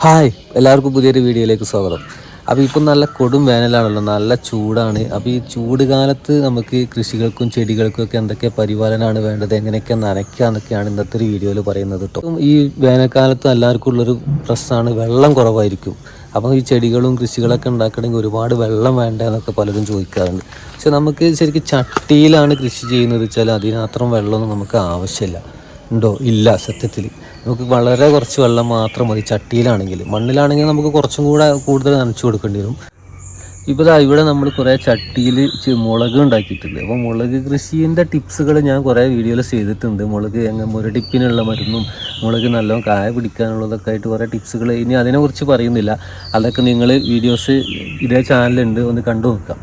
Hi, എല്ലാവർക്കും പുതിയൊരു വീഡിയോയിലേക്ക് സ്വാഗതം. അപ്പോൾ ഇപ്പം നല്ല കൊടും വേനലാണല്ലോ, നല്ല ചൂടാണ്. അപ്പോൾ ഈ ചൂട് കാലത്ത് നമുക്ക് കൃഷികൾക്കും ചെടികൾക്കും ഒക്കെ എന്തൊക്കെ പരിപാലനമാണ് വേണ്ടത്, എങ്ങനെയൊക്കെ നനയ്ക്കുക എന്നൊക്കെയാണ് ഇന്നത്തെ ഒരു വീഡിയോയിൽ പറയുന്നത് കേട്ടോ. ഈ വേനൽക്കാലത്ത് എല്ലാവർക്കും ഉള്ളൊരു പ്രശ്നമാണ് വെള്ളം കുറവായിരിക്കും. അപ്പോൾ ഈ ചെടികളും കൃഷികളൊക്കെ ഉണ്ടാക്കണമെങ്കിൽ ഒരുപാട് വെള്ളം വേണ്ട എന്നൊക്കെ പലരും ചോദിക്കാറുണ്ട്. പക്ഷെ നമുക്ക് ശരിക്കും ചട്ടിയിലാണ് കൃഷി ചെയ്യുന്നത് വെച്ചാൽ അതിനത്രയും വെള്ളമൊന്നും നമുക്ക് ആവശ്യമില്ല. ഉണ്ടോ? ഇല്ല. സത്യത്തിൽ നമുക്ക് വളരെ കുറച്ച് വെള്ളം മാത്രം മതി ചട്ടിയിലാണെങ്കിൽ. മണ്ണിലാണെങ്കിൽ നമുക്ക് കുറച്ചും കൂടെ കൂടുതൽ നനച്ചു കൊടുക്കേണ്ടി വരും. ഇപ്പോൾ ഇവിടെ നമ്മൾ കുറേ ചട്ടിയിൽ മുളക് ഉണ്ടാക്കിയിട്ടുണ്ട്. അപ്പോൾ മുളക് കൃഷീൻ്റെ ടിപ്സുകൾ ഞാൻ കുറേ വീഡിയോയിൽ ചെയ്തിട്ടുണ്ട്. മുളക് മുരടിപ്പിനുള്ള മരുന്നും മുളക് നല്ലോണം കായ പിടിക്കാനുള്ളതൊക്കെ ആയിട്ട് കുറേ ടിപ്സുകൾ ഇനി അതിനെക്കുറിച്ച് പറയുന്നില്ല. അതൊക്കെ നിങ്ങൾ വീഡിയോസ് ഇതേ ചാനലുണ്ട്, ഒന്ന് കണ്ടു നോക്കാം.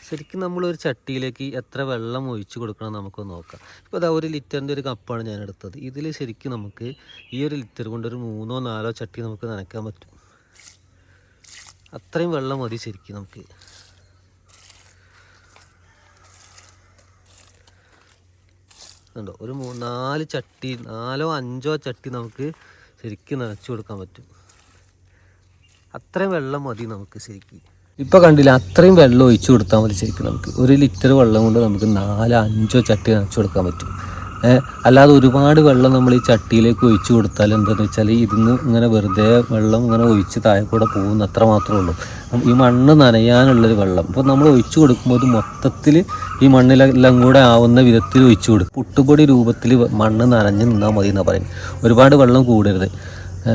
ശരിക്കും നമ്മളൊരു ചട്ടിയിലേക്ക് എത്ര വെള്ളം ഒഴിച്ച് കൊടുക്കണം നമുക്കൊന്ന് നോക്കാം. ഇപ്പോൾ അതാ 1 ലിറ്ററിൻ്റെ ഒരു കപ്പാണ് ഞാൻ എടുത്തത്. ഇതിൽ ശരിക്കും നമുക്ക് ഈ 1 ലിറ്റർ കൊണ്ട് ഒരു 3ഓ 4ഓ ചട്ടി നമുക്ക് നനയ്ക്കാൻ പറ്റും. അത്രയും വെള്ളം മതി ശരിക്കും നമുക്ക്. ഉണ്ടോ? ഒരു 4 ചട്ടി, 4ഓ 5ഓ ചട്ടി നമുക്ക് ശരിക്കും നനച്ചു കൊടുക്കാൻ പറ്റും. അത്രയും വെള്ളം മതി നമുക്ക് ശരിക്കും. ഇപ്പോൾ കണ്ടില്ല, അത്രയും വെള്ളം ഒഴിച്ചു കൊടുത്താൽ മതി ശരിക്കും നമുക്ക്. 1 ലിറ്റർ വെള്ളം കൊണ്ട് നമുക്ക് 4, 5 ചട്ടി നനച്ചു കൊടുക്കാൻ പറ്റും. അല്ലാതെ ഒരുപാട് വെള്ളം നമ്മൾ ഈ ചട്ടിയിലേക്ക് ഒഴിച്ചു കൊടുത്താൽ എന്താണെന്ന് വെച്ചാൽ ഇതിന്ന് ഇങ്ങനെ വെറുതെ വെള്ളം ഇങ്ങനെ ഒഴിച്ച് താഴെ കൂടെ പോകുന്ന അത്ര മാത്രമേ ഉള്ളൂ. ഈ മണ്ണ് നനയാനുള്ളൊരു വെള്ളം ഇപ്പോൾ നമ്മൾ ഒഴിച്ചു കൊടുക്കുമ്പോൾ അത് മൊത്തത്തിൽ ഈ മണ്ണിലെല്ലാം കൂടെ ആവുന്ന വിധത്തിൽ ഒഴിച്ചു കൊടുക്കും. പുട്ടുപൊടി രൂപത്തിൽ മണ്ണ് നനഞ്ഞ് നിന്നാൽ മതി എന്നാണ് പറയുന്നത്. ഒരുപാട് വെള്ളം കൂടരുത്.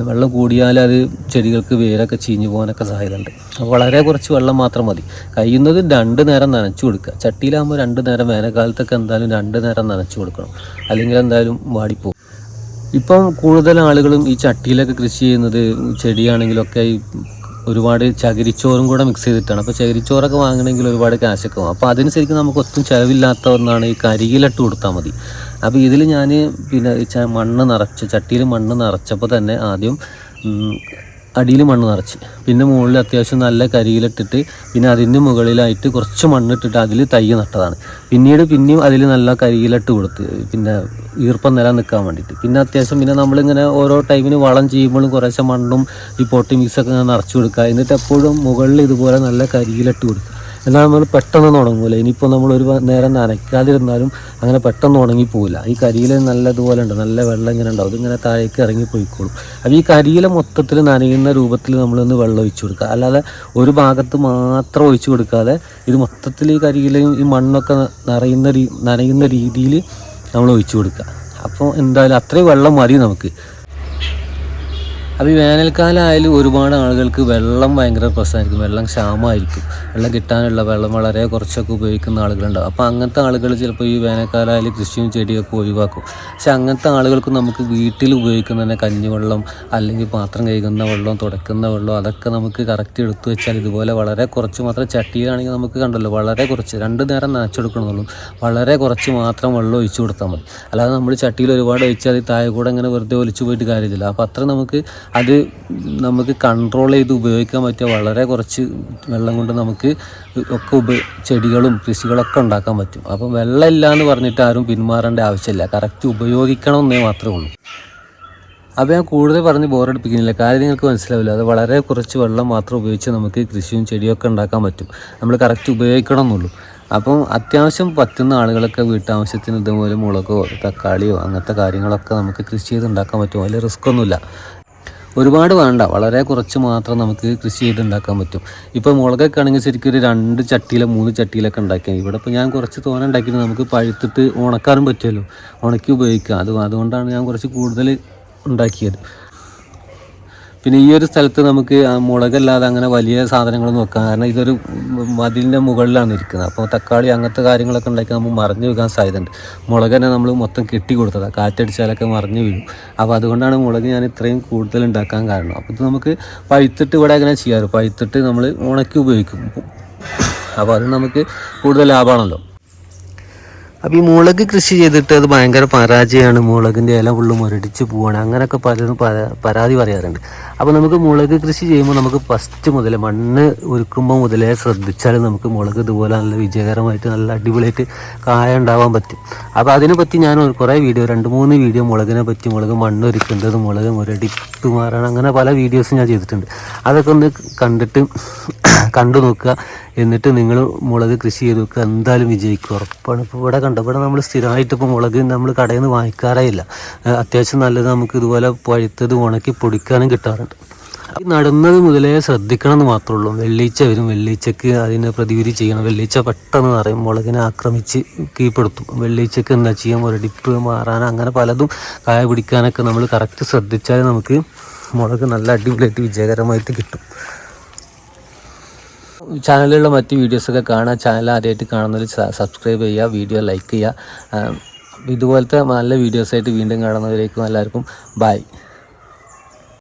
വെള്ളം കൂടിയാൽ അത് ചെടികൾക്ക് വേരൊക്കെ ചീഞ്ഞു പോകാനൊക്കെ സാധ്യതയുണ്ട്. അപ്പോൾ വളരെ കുറച്ച് വെള്ളം മാത്രം മതി. കഴിയുന്നത് 2 നേരം നനച്ചു കൊടുക്കുക. ചട്ടിയിലാകുമ്പോൾ 2 നേരം, വേനൽക്കാലത്തൊക്കെ എന്തായാലും 2 നേരം നനച്ചു കൊടുക്കണം, അല്ലെങ്കിൽ എന്തായാലും വാടിപ്പോകും. ഇപ്പം കൂടുതൽ ആളുകളും ഈ ചട്ടിയിലൊക്കെ കൃഷി ചെയ്യുന്നത് ചെടിയാണെങ്കിലൊക്കെ ഈ ഒരുപാട് ചകിരിച്ചോറും കൂടെ മിക്സ് ചെയ്തിട്ടാണ്. അപ്പോൾ ചകിരിച്ചോറൊക്കെ വാങ്ങണമെങ്കിൽ ഒരുപാട് കാശൊക്കെ ആവും. അപ്പോൾ അതിന് ശരിക്കും നമുക്ക് ഒട്ടും ചിലവില്ലാത്ത ഒന്നാണ് ഈ കരിയിലിട്ട് കൊടുത്താൽ മതി. അപ്പോൾ ഇതിൽ ഞാൻ പിന്നെ ചട്ടിയിൽ മണ്ണ് നിറച്ചപ്പോൾ തന്നെ ആദ്യം അടിയിൽ മണ്ണ് നിറച്ച്, പിന്നെ മുകളിൽ അത്യാവശ്യം നല്ല കരിയിലിട്ടിട്ട്, പിന്നെ അതിന് മുകളിലായിട്ട് കുറച്ച് മണ്ണിട്ടിട്ട് അതിൽ തൈ നട്ടതാണ്. പിന്നെയും അതിൽ നല്ല കരിയിലിട്ട് കൊടുത്ത്, പിന്നെ ഈർപ്പം നില നിൽക്കാൻ വേണ്ടിയിട്ട്. പിന്നെ അത്യാവശ്യം പിന്നെ നമ്മളിങ്ങനെ ഓരോ ടൈമിന് വളം ചെയ്യുമ്പോഴും കുറേശ്ശെ മണ്ണും ഈ പോട്ടി മിക്സൊക്കെ ഇങ്ങനെ നിറച്ച് കൊടുക്കുക. എന്നിട്ട് എപ്പോഴും മുകളിൽ ഇതുപോലെ നല്ല കരിയിലിട്ട് കൊടുക്കുക. എന്നാൽ നമ്മൾ പെട്ടെന്ന് ഉണങ്ങൂല. ഇനിയിപ്പോൾ നമ്മൾ ഒരു നേരം നനയ്ക്കാതിരുന്നാലും അങ്ങനെ പെട്ടെന്ന് ഉണങ്ങിപ്പോവില്ല. ഈ കരിയില നല്ലതുപോലെ ഉണ്ട്, നല്ല വെള്ളം ഇങ്ങനെ ഉണ്ടാവും, ഇതിങ്ങനെ താഴേക്ക് ഇറങ്ങിപ്പോയിക്കോളും. അപ്പോൾ ഈ കരിയില മൊത്തത്തിൽ നനയുന്ന രൂപത്തിൽ നമ്മളൊന്ന് വെള്ളം ഒഴിച്ചു കൊടുക്കുക. അല്ലാതെ ഒരു ഭാഗത്ത് മാത്രം ഒഴിച്ചു കൊടുക്കാതെ ഇത് മൊത്തത്തിൽ ഈ കരിയിലയും ഈ മണ്ണൊക്കെ നനയുന്ന രീതിയിൽ നമ്മൾ ഒഴിച്ചു കൊടുക്കുക. അപ്പോൾ എന്തായാലും അത്രയും വെള്ളം മതി നമുക്ക്. അപ്പോൾ ഈ വേനൽക്കാലം ആയാലും ഒരുപാട് ആളുകൾക്ക് വെള്ളം ഭയങ്കര പ്രശ്നമായിരിക്കും, വെള്ളം ക്ഷാമമായിരിക്കും. വെള്ളം കിട്ടാനുള്ള വെള്ളം വളരെ കുറച്ചൊക്കെ ഉപയോഗിക്കുന്ന ആളുകളുണ്ടാവും. അപ്പോൾ അങ്ങനത്തെ ആളുകൾ ചിലപ്പോൾ ഈ വേനൽക്കാലം ആയാലും കൃഷിയും ചെടിയൊക്കെ ഒഴിവാക്കും. പക്ഷെ അങ്ങനത്തെ ആളുകൾക്ക് നമുക്ക് വീട്ടിൽ ഉപയോഗിക്കുന്ന തന്നെ കഞ്ഞിവെള്ളം, അല്ലെങ്കിൽ പാത്രം കഴുകുന്ന വെള്ളം, തുടയ്ക്കുന്ന വെള്ളം, അതൊക്കെ നമുക്ക് കറക്റ്റ് എടുത്തു വെച്ചാൽ ഇതുപോലെ വളരെ കുറച്ച് മാത്രം, ചട്ടിയിലാണെങ്കിൽ നമുക്ക് കണ്ടല്ലോ വളരെ കുറച്ച് 2 നേരം നനച്ചെടുക്കണമെന്നുള്ളൂ, വളരെ കുറച്ച് മാത്രം വെള്ളം ഒഴിച്ചു കൊടുത്താൽ മതി. അല്ലാതെ നമ്മൾ ചട്ടിയിൽ ഒരുപാട് ഒഴിച്ചാൽ അത് താഴെ കൂടെ ഇങ്ങനെ വെറുതെ ഒലിച്ചു പോയിട്ട് കാര്യമില്ല. അപ്പോൾ അത്ര നമുക്ക് കൺട്രോൾ ചെയ്ത് ഉപയോഗിക്കാൻ പറ്റിയ വളരെ കുറച്ച് വെള്ളം കൊണ്ട് നമുക്ക് ഒക്കെ ചെടികളും കൃഷികളൊക്കെ ഉണ്ടാക്കാൻ പറ്റും. അപ്പം വെള്ളമില്ല എന്ന് പറഞ്ഞിട്ട് ആരും പിന്മാറേണ്ട ആവശ്യമില്ല, കറക്റ്റ് ഉപയോഗിക്കണം എന്നേ മാത്രമേ ഉള്ളൂ. അപ്പോൾ ഞാൻ കൂടുതൽ പറഞ്ഞ് ബോറടിപ്പിക്കുന്നില്ല, കാര്യം നിങ്ങൾക്ക് മനസ്സിലാവില്ല. അത് വളരെ കുറച്ച് വെള്ളം മാത്രം ഉപയോഗിച്ച് നമുക്ക് കൃഷിയും ചെടിയൊക്കെ ഉണ്ടാക്കാൻ പറ്റും. നമ്മൾ കറക്റ്റ് ഉപയോഗിക്കണം എന്നുള്ളൂ. അപ്പം അത്യാവശ്യം പറ്റുന്ന ആളുകളൊക്കെ വീട്ടാവശ്യത്തിന് ഇതുപോലെ മുളകോ തക്കാളിയോ അങ്ങനത്തെ കാര്യങ്ങളൊക്കെ നമുക്ക് കൃഷി ചെയ്ത് ഉണ്ടാക്കാൻ പറ്റും. അതിൽ റിസ്ക് ഒന്നുമില്ല. ഒരുപാട് വേണ്ട, വളരെ കുറച്ച് മാത്രം നമുക്ക് കൃഷി ചെയ്തുണ്ടാക്കാൻ പറ്റും. ഇപ്പോൾ മുളകൊക്കെ ആണെങ്കിൽ ശരിക്കും ഒരു 2 ചട്ടിയിലോ 3 ചട്ടിയിലൊക്കെ ഉണ്ടാക്കിയാൽ, ഇവിടെ ഇപ്പോൾ ഞാൻ കുറച്ച് തോനെ ഉണ്ടാക്കിയിട്ട് നമുക്ക് പഴുത്തിട്ട് ഉണക്കാനും പറ്റുമല്ലോ, ഉണക്കി ഉപയോഗിക്കാം. അതുകൊണ്ടാണ് ഞാൻ കുറച്ച് കൂടുതൽ ഉണ്ടാക്കിയത്. പിന്നെ ഈ ഒരു സ്ഥലത്ത് നമുക്ക് മുളകല്ലാതെ അങ്ങനെ വലിയ സാധനങ്ങളൊന്നും വെക്കാം, കാരണം ഇതൊരു മതിലിൻ്റെ മുകളിലാണ് ഇരിക്കുന്നത്. അപ്പോൾ തക്കാളി അങ്ങനത്തെ കാര്യങ്ങളൊക്കെ ഉണ്ടാക്കി നമുക്ക് മറിഞ്ഞു വീഴാൻ സാധ്യതയുണ്ട്. മുളക് തന്നെ നമ്മൾ മൊത്തം കെട്ടി കൊടുത്തതാണ്, കാറ്റടിച്ചാലൊക്കെ മറിഞ്ഞു വീഴും. അപ്പോൾ അതുകൊണ്ടാണ് മുളക് ഞാൻ ഇത്രയും കൂടുതൽ ഉണ്ടാക്കാൻ കാരണം. അപ്പോൾ ഇത് നമുക്ക് പഴുത്തിട്ട് ഇവിടെ അങ്ങനെ ചെയ്യാറ്, പഴുത്തിട്ട് നമ്മൾ ഉണക്കി ഉപയോഗിക്കും. അപ്പോൾ അത് നമുക്ക് കൂടുതൽ ലാഭമാണല്ലോ. അപ്പോൾ ഈ മുളക് കൃഷി ചെയ്തിട്ട് അത് ഭയങ്കര പരാജയമാണ്, മുളകിൻ്റെ ഇല ഫുള്ള് മുരടിച്ച് പോവുകയാണ്, അങ്ങനെയൊക്കെ പലരും പരാതി പറയാറുണ്ട്. അപ്പോൾ നമുക്ക് മുളക് കൃഷി ചെയ്യുമ്പോൾ നമുക്ക് ഫസ്റ്റ് മുതൽ മണ്ണ് ഒരുക്കുമ്പോൾ മുതലേ ശ്രദ്ധിച്ചാൽ നമുക്ക് മുളക് ഇതുപോലെ നല്ല വിജയകരമായിട്ട് നല്ല അടിപൊളിയായിട്ട് കായ ഉണ്ടാവാൻ പറ്റും. അപ്പോൾ അതിനെപ്പറ്റി ഞാൻ കുറേ വീഡിയോ 2-3 വീഡിയോ മുളകിനെ പറ്റി, മുളക് മണ്ണ് ഒരുക്കേണ്ടത്, മുളക് മുരടിപ്പ് മാറണം, അങ്ങനെ പല വീഡിയോസും ഞാൻ ചെയ്തിട്ടുണ്ട്. അതൊക്കെ ഒന്ന് കണ്ടു നോക്കുക. എന്നിട്ട് നിങ്ങൾ മുളക് കൃഷി ചെയ്ത് നോക്കുക, എന്തായാലും വിജയിക്കും, ഉറപ്പാണ്. ഇപ്പോൾ ഇവിടെ ഇവിടെ നമ്മൾ സ്ഥിരമായിട്ട് ഇപ്പോൾ മുളക് നമ്മൾ കടയിൽ നിന്ന് വാങ്ങിക്കാറേ ഇല്ല. അത്യാവശ്യം നല്ലത് നമുക്ക് ഇതുപോലെ പഴുത്തത് ഉണക്കി പൊടിക്കാനും കിട്ടാറുണ്ട്. ഈ നടുന്നത് മുതലേ ശ്രദ്ധിക്കണം എന്ന് മാത്രമേ ഉള്ളൂ. വെള്ളീച്ച വരും, വെള്ളീച്ചക്ക് അതിനെ പ്രതിവിധി ചെയ്യണം. വെള്ളീച്ച പെട്ടെന്ന് നിറയും, മുളകിനെ ആക്രമിച്ച് കീഴ്പ്പെടുത്തും. വെള്ളീച്ചക്ക് എന്താ ചെയ്യാൻ, മുരടിപ്പ് മാറാൻ, അങ്ങനെ പലതും കായ പിടിക്കാനൊക്കെ നമ്മൾ കറക്റ്റ് ശ്രദ്ധിച്ചാൽ നമുക്ക് മുളക് നല്ല അടിപൊളിയായിട്ട് വിജയകരമായിട്ട് കിട്ടും. ചാനലിലുള്ള മറ്റ് വീഡിയോസൊക്കെ കാണാൻ, ചാനൽ ആദ്യമായിട്ട് കാണുന്നതിൽ സബ്സ്ക്രൈബ് ചെയ്യുക, വീഡിയോ ലൈക്ക് ചെയ്യുക. ഇതുപോലത്തെ നല്ല വീഡിയോസായിട്ട് വീണ്ടും കാണുന്നവരേക്കും എല്ലാവർക്കും ബൈ.